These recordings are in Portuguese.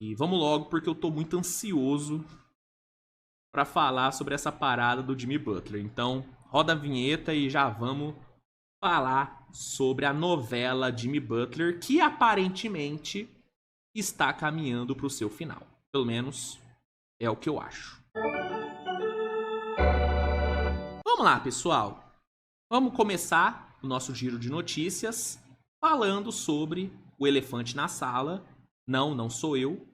E vamos logo, porque eu tô muito ansioso pra falar sobre essa parada do Jimmy Butler. Então, roda a vinheta e já vamos falar sobre a novela Jimmy Butler, que aparentemente está caminhando pro seu final. Pelo menos é o que eu acho. Vamos lá, pessoal. Vamos começar o nosso giro de notícias falando sobre o elefante na sala. Não, não sou eu.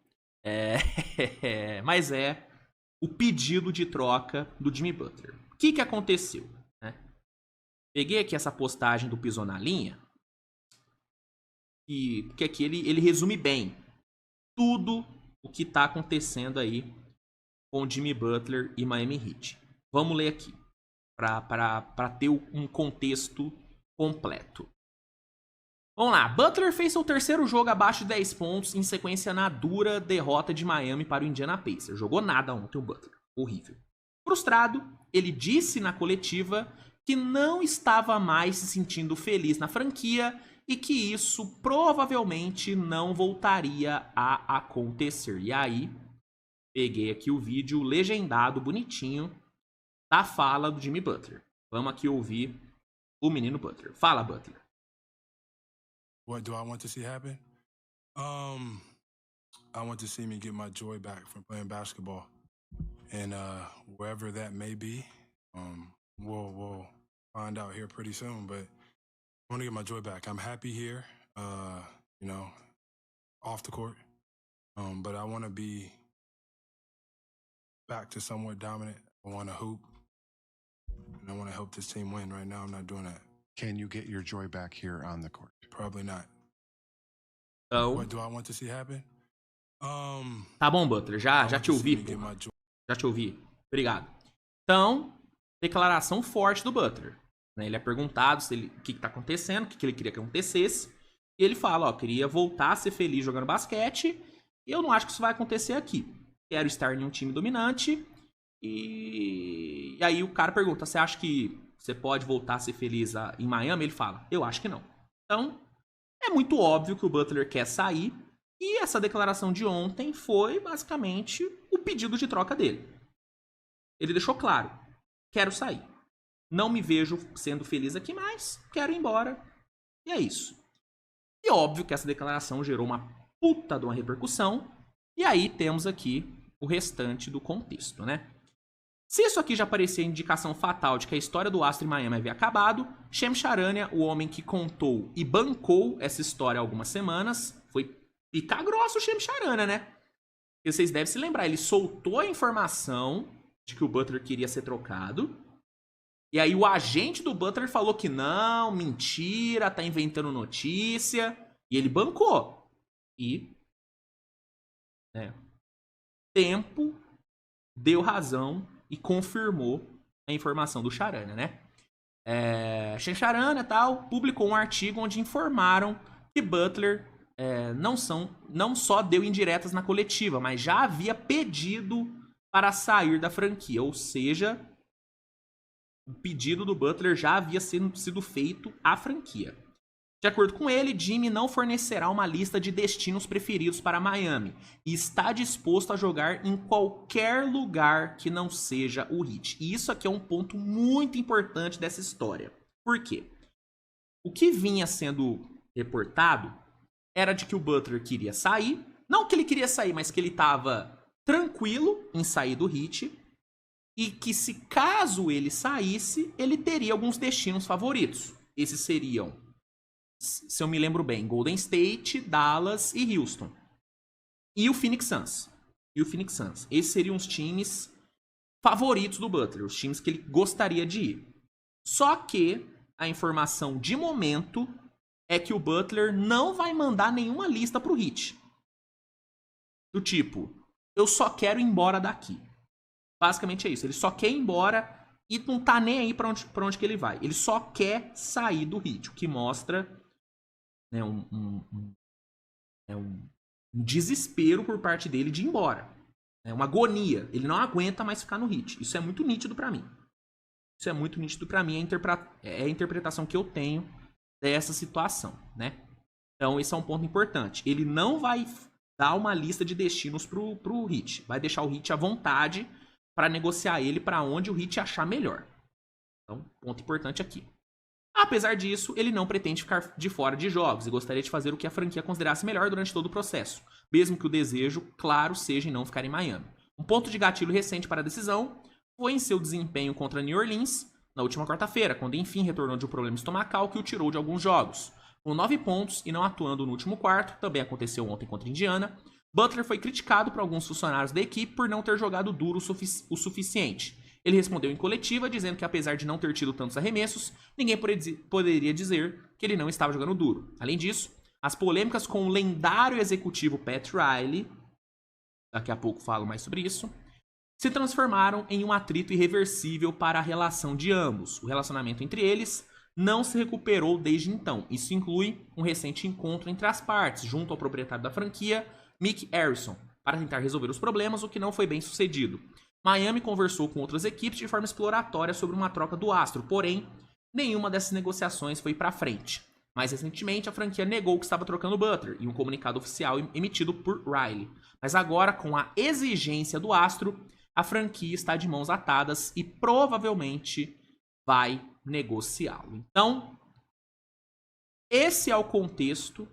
Mas é o pedido de troca do Jimmy Butler. O que aconteceu? Né? Peguei aqui essa postagem do Pisou na Linha, porque aqui ele resume bem tudo o que está acontecendo aí com o Jimmy Butler e Miami Heat. Vamos ler aqui, para ter um contexto completo. Vamos lá. Butler fez seu terceiro jogo abaixo de 10 pontos em sequência na dura derrota de Miami para o Indiana Pacers. Jogou nada ontem o Butler. Horrível. Frustrado, ele disse na coletiva que não estava mais se sentindo feliz na franquia e que isso provavelmente não voltaria a acontecer. E aí, peguei aqui o vídeo legendado, bonitinho, da fala do Jimmy Butler. Vamos aqui ouvir o menino Butler. Fala, Butler. What do I want to see happen? I want to see me get my joy back from playing basketball, and wherever that may be, we'll find out here pretty soon. But I want to get my joy back. I'm happy here, off the court, but I want to be back to somewhat dominant. I want to hoop, and I want to help this team win. Right now, I'm not doing that. Can you get your joy back here on the court? Probably not. Então, What do I want to see happen? Tá bom, Butler. Já te ouvi, pô. Já te ouvi. Obrigado. Então, declaração forte do Butler. Ele é perguntado o que tá acontecendo, o que ele queria que acontecesse. E ele fala, queria voltar a ser feliz jogando basquete. E eu não acho que isso vai acontecer aqui. Quero estar em um time dominante. E aí o cara pergunta, você acha que você pode voltar a ser feliz em Miami? Ele fala, eu acho que não. Então, é muito óbvio que o Butler quer sair. E essa declaração de ontem foi basicamente o pedido de troca dele. Ele deixou claro, quero sair. Não me vejo sendo feliz aqui mais, quero ir embora. E é isso. E óbvio que essa declaração gerou uma puta de uma repercussão. E aí temos aqui o restante do contexto, né? Se isso aqui já parecia indicação fatal de que a história do Astro em Miami havia acabado, Shams Charania, o homem que contou e bancou essa história há algumas semanas, foi picar grosso o Shams Charania, né? Porque vocês devem se lembrar, ele soltou a informação de que o Butler queria ser trocado, e aí o agente do Butler falou que não, mentira, tá inventando notícia, e ele bancou. E tempo deu razão e confirmou a informação do Charania, né? Charania tal publicou um artigo onde informaram que Butler não só deu indiretas na coletiva, mas já havia pedido para sair da franquia, ou seja, o pedido do Butler já havia sido feito à franquia. De acordo com ele, Jimmy não fornecerá uma lista de destinos preferidos para Miami e está disposto a jogar em qualquer lugar que não seja o Heat. E isso aqui é um ponto muito importante dessa história. Por quê? O que vinha sendo reportado era de que o Butler queria sair. Não que ele queria sair, mas que ele estava tranquilo em sair do Heat. E que se caso ele saísse, ele teria alguns destinos favoritos. Esses seriam, se eu me lembro bem, Golden State, Dallas e Houston. E o Phoenix Suns. Esses seriam os times favoritos do Butler, os times que ele gostaria de ir. Só que a informação de momento é que o Butler não vai mandar nenhuma lista pro Heat. Do tipo, eu só quero ir embora daqui. Basicamente é isso, ele só quer ir embora e não tá nem aí pra onde que ele vai. Ele só quer sair do Heat, o que mostra um desespero por parte dele de ir embora. É uma agonia. Ele não aguenta mais ficar no Heat. Isso é muito nítido pra mim. É a interpretação que eu tenho dessa situação, né? Então, esse é um ponto importante. Ele não vai dar uma lista de destinos pro Heat. Vai deixar o Heat à vontade para negociar ele para onde o Heat achar melhor. Então, ponto importante aqui. Apesar disso, ele não pretende ficar de fora de jogos e gostaria de fazer o que a franquia considerasse melhor durante todo o processo, mesmo que o desejo, claro, seja em não ficar em Miami. Um ponto de gatilho recente para a decisão foi em seu desempenho contra New Orleans na última quarta-feira, quando enfim retornou de um problema estomacal que o tirou de alguns jogos. Com 9 pontos e não atuando no último quarto, também aconteceu ontem contra Indiana, Butler foi criticado por alguns funcionários da equipe por não ter jogado duro o suficiente. Ele respondeu em coletiva, dizendo que apesar de não ter tido tantos arremessos, ninguém poderia dizer que ele não estava jogando duro. Além disso, as polêmicas com o lendário executivo Pat Riley, daqui a pouco falo mais sobre isso, se transformaram em um atrito irreversível para a relação de ambos. O relacionamento entre eles não se recuperou desde então. Isso inclui um recente encontro entre as partes, junto ao proprietário da franquia, Mick Harrison, para tentar resolver os problemas, o que não foi bem sucedido. Miami conversou com outras equipes de forma exploratória sobre uma troca do astro, porém, nenhuma dessas negociações foi para frente. Mais recentemente, a franquia negou que estava trocando Butler, em um comunicado oficial emitido por Riley. Mas agora, com a exigência do astro, a franquia está de mãos atadas e provavelmente vai negociá-lo. Então, esse é o contexto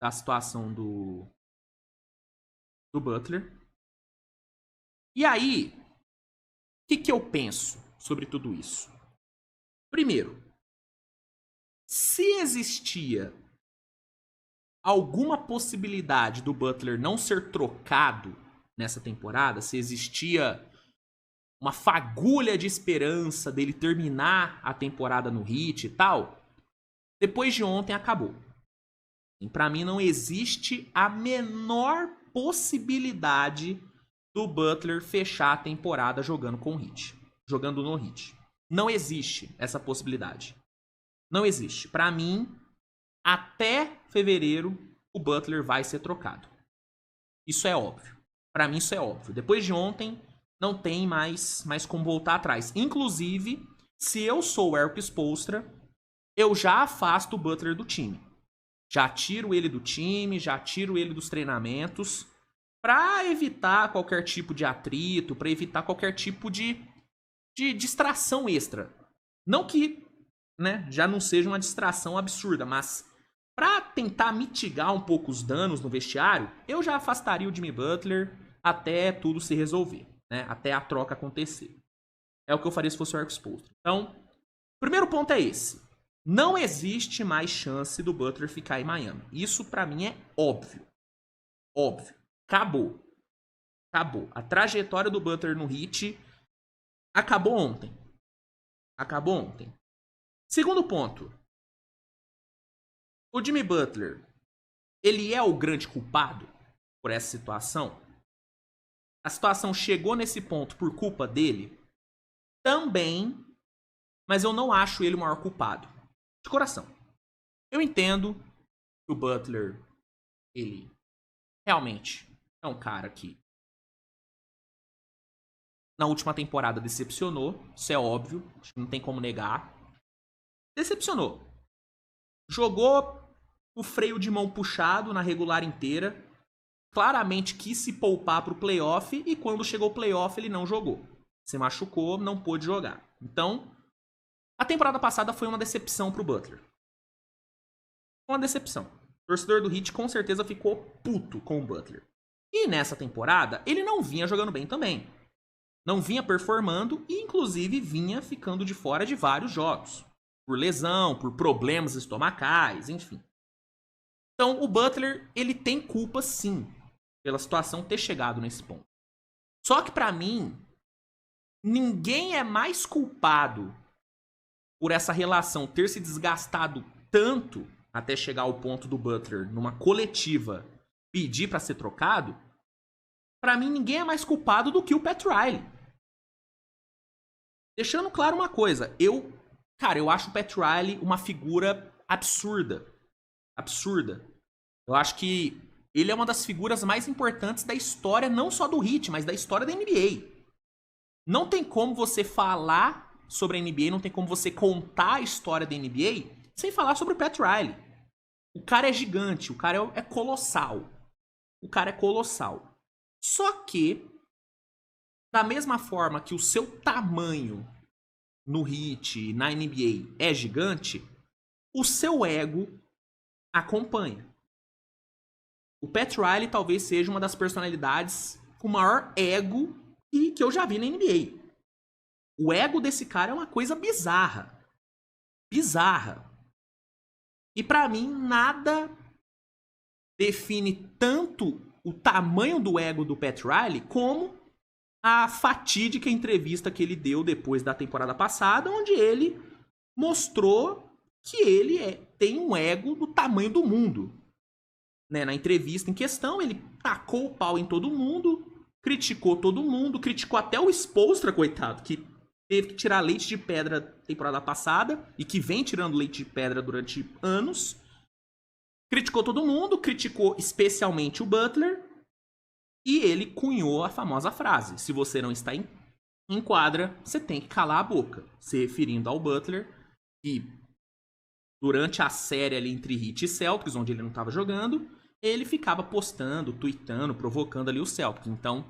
da situação do Butler. E aí, o que eu penso sobre tudo isso? Primeiro, se existia alguma possibilidade do Butler não ser trocado nessa temporada, se existia uma fagulha de esperança dele terminar a temporada no Heat e tal, depois de ontem acabou. E pra mim não existe a menor possibilidade do Butler fechar a temporada jogando com o Heat, jogando no Heat. Não existe essa possibilidade. Não existe. Pra mim, até fevereiro, o Butler vai ser trocado. Isso é óbvio. Pra mim, isso é óbvio. Depois de ontem, não tem mais como voltar atrás. Inclusive, se eu sou o Erik Spoelstra, eu já afasto o Butler do time. Já tiro ele do time, já tiro ele dos treinamentos, pra evitar qualquer tipo de atrito, pra evitar qualquer tipo de distração extra. Não que, né, já não seja uma distração absurda, mas pra tentar mitigar um pouco os danos no vestiário, eu já afastaria o Jimmy Butler até tudo se resolver, né, até a troca acontecer. É o que eu faria se fosse o Erik Spoelstra. Então, o primeiro ponto é esse. Não existe mais chance do Butler ficar em Miami. Isso pra mim é óbvio. Óbvio. Acabou. Acabou. A trajetória do Butler no Heat acabou ontem. Acabou ontem. Segundo ponto. O Jimmy Butler, ele é o grande culpado por essa situação? A situação chegou nesse ponto por culpa dele? Também, mas eu não acho ele o maior culpado. De coração. Eu entendo que o Butler, ele realmente é um cara que na última temporada decepcionou. Isso é óbvio. Acho que não tem como negar. Decepcionou. Jogou o freio de mão puxado na regular inteira. Claramente quis se poupar pro playoff. E quando chegou o playoff ele não jogou. Se machucou, não pôde jogar. Então, a temporada passada foi uma decepção pro Butler. Uma decepção. O torcedor do Heat com certeza ficou puto com o Butler. E nessa temporada, ele não vinha jogando bem também. Não vinha performando e, inclusive, vinha ficando de fora de vários jogos. Por lesão, por problemas estomacais, enfim. Então, o Butler, ele tem culpa, sim, pela situação ter chegado nesse ponto. Só que, pra mim, ninguém é mais culpado por essa relação ter se desgastado tanto até chegar ao ponto do Butler, numa coletiva, pedir pra ser trocado. Pra mim, ninguém é mais culpado do que o Pat Riley. Deixando claro uma coisa, eu acho o Pat Riley uma figura absurda. Absurda. Eu acho que ele é uma das figuras mais importantes da história, não só do Heat, mas da história da NBA. Não tem como você falar sobre a NBA, não tem como você contar a história da NBA sem falar sobre o Pat Riley. O cara é gigante, o cara é colossal. O cara é colossal. Só que, da mesma forma que o seu tamanho no Heat, na NBA é gigante, o seu ego acompanha. O Pat Riley talvez seja uma das personalidades com maior ego que eu já vi na NBA. O ego desse cara é uma coisa bizarra. Bizarra. E pra mim, nada define tanto o tamanho do ego do Pat Riley como a fatídica entrevista que ele deu depois da temporada passada, onde ele mostrou que ele tem um ego do tamanho do mundo. Né? Na entrevista em questão, ele tacou o pau em todo mundo, criticou todo mundo, criticou até o Spoelstra, coitado, que teve que tirar leite de pedra na temporada passada e que vem tirando leite de pedra durante anos. Criticou todo mundo, criticou especialmente o Butler, e ele cunhou a famosa frase: se você não está em quadra, você tem que calar a boca. Se referindo ao Butler, que durante a série ali entre Heat e Celtics, onde ele não estava jogando, ele ficava postando, tweetando, provocando ali o Celtics. Então,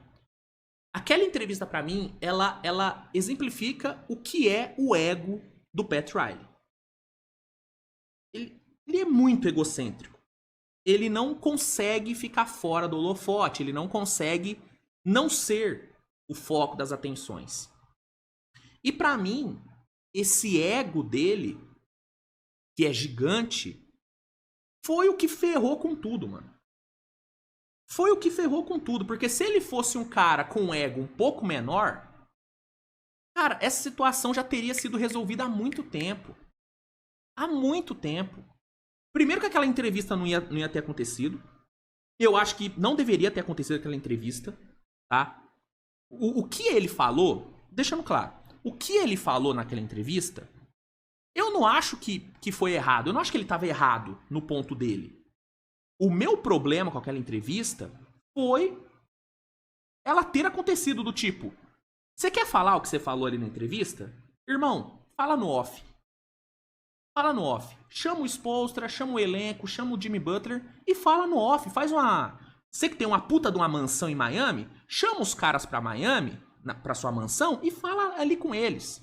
aquela entrevista pra mim, ela exemplifica o que é o ego do Pat Riley. Ele é muito egocêntrico. Ele não consegue ficar fora do holofote, ele não consegue não ser o foco das atenções. E pra mim, esse ego dele, que é gigante, foi o que ferrou com tudo, mano. Foi o que ferrou com tudo, porque se ele fosse um cara com um ego um pouco menor, cara, essa situação já teria sido resolvida há muito tempo. Há muito tempo. Primeiro que aquela entrevista não ia ter acontecido. Eu acho que não deveria ter acontecido aquela entrevista, tá? O que ele falou, deixando claro, o que ele falou naquela entrevista, eu não acho que foi errado. Eu não acho que ele estava errado no ponto dele. O meu problema com aquela entrevista foi ela ter acontecido do tipo: você quer falar o que você falou ali na entrevista? Irmão, fala no off. Fala no off. Chama o Spoelstra, chama o elenco, chama o Jimmy Butler e fala no off. Faz uma... Você que tem uma puta de uma mansão em Miami, chama os caras pra Miami, pra sua mansão, e fala ali com eles.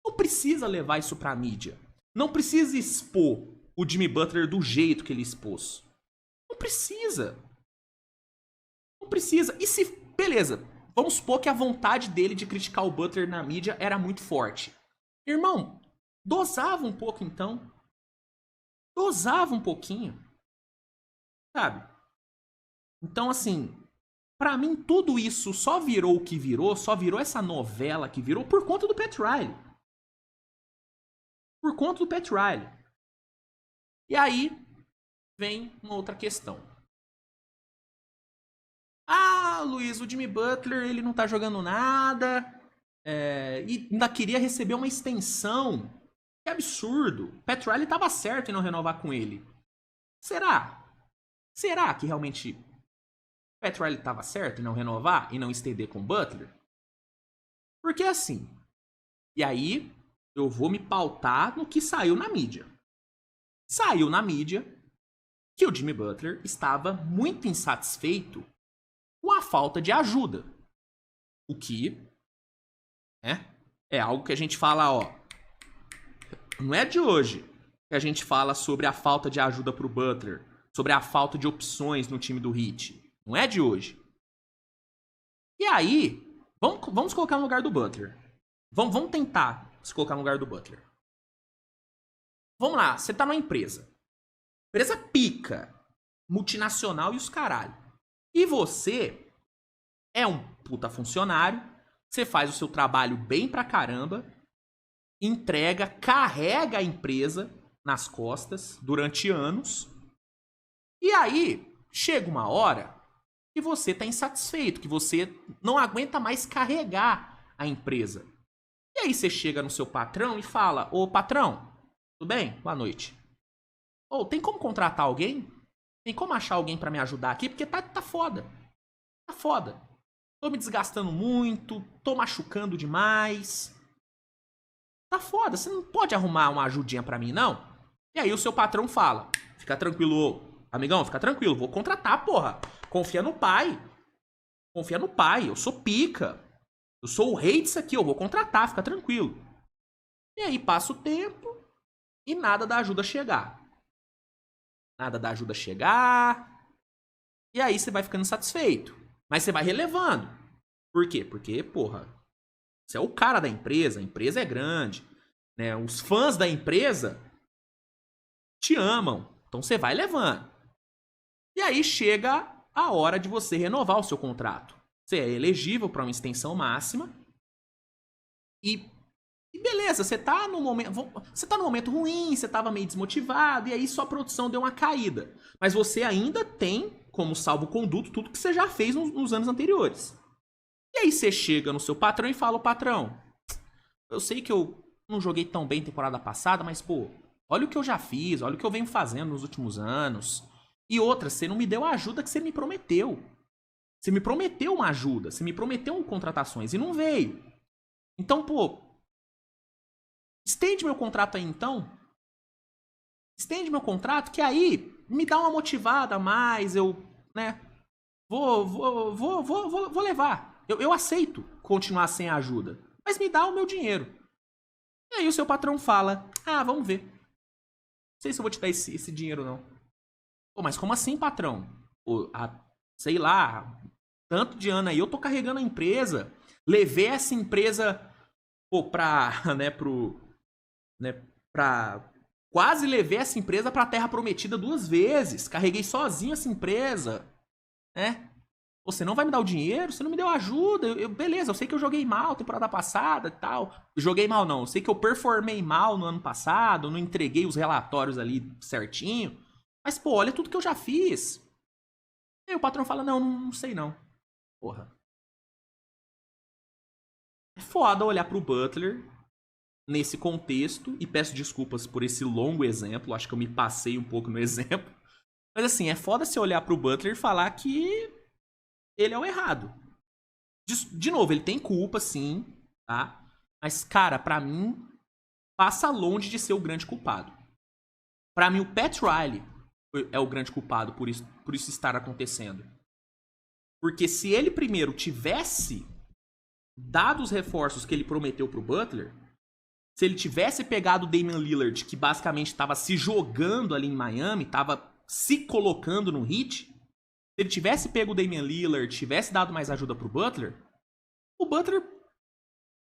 Não precisa levar isso pra mídia. Não precisa expor o Jimmy Butler do jeito que ele expôs. Não precisa. Não precisa. E se... Beleza. Vamos supor que a vontade dele de criticar o Butler na mídia era muito forte. Irmão, dosava um pouco então. Dosava um pouquinho. Sabe? Então, assim, pra mim tudo isso só virou o que virou, só virou essa novela que virou por conta do Pat Riley. Por conta do Pat Riley. E aí vem uma outra questão. Ah, Luiz, o Jimmy Butler, ele não tá jogando nada. E ainda queria receber uma extensão. Que absurdo. Pat Riley tava certo em não renovar com ele. Será? Será que realmente Pat Riley tava certo em não renovar e não estender com o Butler? Porque assim... E aí, eu vou me pautar no que saiu na mídia. Saiu na mídia que o Jimmy Butler estava muito insatisfeito com a falta de ajuda. O que é algo que a gente fala, ó... Não é de hoje que a gente fala sobre a falta de ajuda pro Butler, sobre a falta de opções no time do Heat. Não é de hoje. E aí, vamos colocar no lugar do Butler. Vamos tentar se colocar no lugar do Butler. Vamos lá, você tá numa empresa. Empresa pica, multinacional e os caralho. E você é um puta funcionário, você faz o seu trabalho bem pra caramba, entrega, carrega a empresa nas costas durante anos. E aí, chega uma hora que você tá insatisfeito, que você não aguenta mais carregar a empresa. E aí você chega no seu patrão e fala: ô patrão, tudo bem? Boa noite. Ô, tem como contratar alguém? Tem como achar alguém pra me ajudar aqui? Porque tá foda. Tá foda. Tô me desgastando muito, tô machucando demais. Tá foda, você não pode arrumar uma ajudinha pra mim, não? E aí o seu patrão fala, fica tranquilo, amigão, fica tranquilo, vou contratar, porra. Confia no pai. Confia no pai, eu sou pica. Eu sou o rei disso aqui, eu vou contratar, fica tranquilo. E aí passa o tempo e nada da ajuda chegar. Nada da ajuda chegar. E aí você vai ficando satisfeito. Mas você vai relevando. Por quê? Porque, porra, você é o cara da empresa, a empresa é grande, né? Os fãs da empresa te amam. Então você vai levando. E aí chega a hora de você renovar o seu contrato. Você é elegível para uma extensão máxima. E beleza, você tá num momento ruim, você tava meio desmotivado, e aí sua produção deu uma caída. Mas você ainda tem como salvo-conduto tudo que você já fez nos anos anteriores. E aí você chega no seu patrão e fala, patrão, eu sei que eu não joguei tão bem temporada passada, mas, pô, olha o que eu já fiz, olha o que eu venho fazendo nos últimos anos. E outra, você não me deu a ajuda que você me prometeu. Você me prometeu uma ajuda, você me prometeu contratações e não veio. Então, pô, estende meu contrato aí então. Estende meu contrato que aí me dá uma motivada a mais, eu, né, vou levar. Eu aceito continuar sem ajuda, mas me dá o meu dinheiro. E aí o seu patrão fala, vamos ver. Não sei se eu vou te dar esse dinheiro não. Pô, mas como assim, patrão? Pô, sei lá, tanto de ano aí eu tô carregando a empresa, levei essa empresa, pô, quase levei essa empresa pra Terra Prometida 2 vezes, carreguei sozinho essa empresa, né? Você não vai me dar o dinheiro? Você não me deu ajuda? Beleza, eu sei que eu joguei mal temporada passada e tal. Joguei mal não, eu sei que eu performei mal no ano passado, não entreguei os relatórios ali certinho. Mas, pô, olha tudo que eu já fiz. E aí o patrão fala, não sei não. Porra. É foda olhar pro Butler nesse contexto, e peço desculpas por esse longo exemplo, acho que eu me passei um pouco no exemplo. Mas assim, é foda você olhar pro Butler e falar que ele é o errado. De novo, ele tem culpa, sim, tá? Mas, cara, pra mim, passa longe de ser o grande culpado. Pra mim, o Pat Riley é o grande culpado por isso estar acontecendo. Porque se ele primeiro tivesse dado os reforços que ele prometeu pro Butler, se ele tivesse pegado o Damian Lillard, que basicamente estava se jogando ali em Miami, estava se colocando no Heat, se ele tivesse pego o Damian Lillard, tivesse dado mais ajuda pro Butler, o Butler,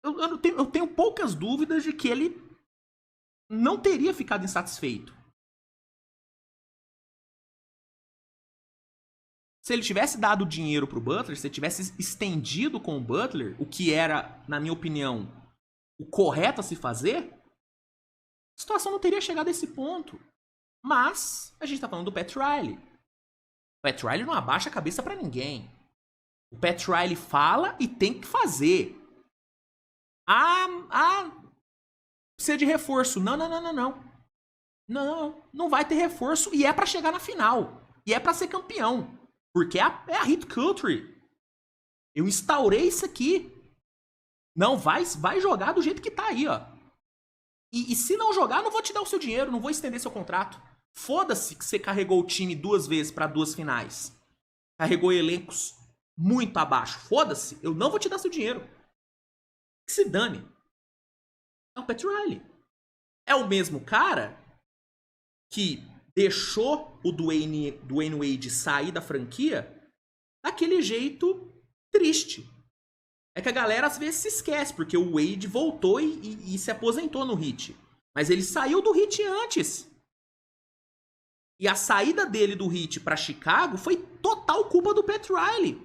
eu tenho poucas dúvidas de que ele não teria ficado insatisfeito. Se ele tivesse dado dinheiro pro Butler, se ele tivesse estendido com o Butler, o que era, na minha opinião, o correto a se fazer, a situação não teria chegado a esse ponto. Mas a gente tá falando do Pat Riley. O Pat Riley não abaixa a cabeça pra ninguém. O Pat Riley fala e tem que fazer. Precisa de reforço. Não vai ter reforço e é pra chegar na final. E é pra ser campeão. Porque é a hit culture. Eu instaurei isso aqui. Não, vai jogar do jeito que tá aí, ó. E se não jogar, não vou te dar o seu dinheiro, não vou estender seu contrato. Foda-se que você carregou o time 2 vezes pra 2 finais. Carregou elencos muito abaixo. Foda-se, eu não vou te dar seu dinheiro. Que se dane. É o Pat Riley. É o mesmo cara que deixou o Dwayne Wade sair da franquia daquele jeito triste. É que a galera às vezes se esquece, porque o Wade voltou e se aposentou no Heat. Mas ele saiu do Heat antes. E a saída dele do Heat pra Chicago foi total culpa do Pat Riley.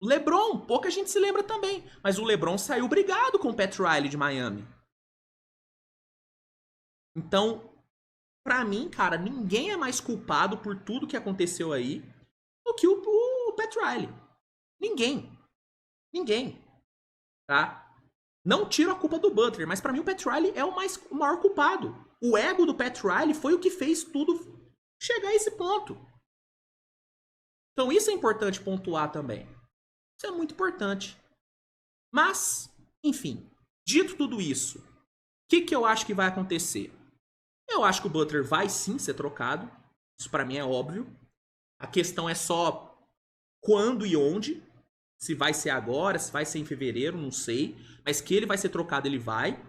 O LeBron, pouca gente se lembra também. Mas o LeBron saiu brigado com o Pat Riley de Miami. Então, pra mim, cara, ninguém é mais culpado por tudo que aconteceu aí do que o Pat Riley. Ninguém. Tá? Não tiro a culpa do Butler, mas pra mim o Pat Riley é o maior culpado. O ego do Pat Riley foi o que fez tudo chegar a esse ponto. Então isso é importante pontuar também. Isso é muito importante. Mas, enfim, dito tudo isso, que eu acho que vai acontecer? Eu acho que o Butler vai sim ser trocado. Isso pra mim é óbvio. A questão é só quando e onde. Se vai ser agora, se vai ser em fevereiro, não sei. Mas que ele vai ser trocado, ele vai.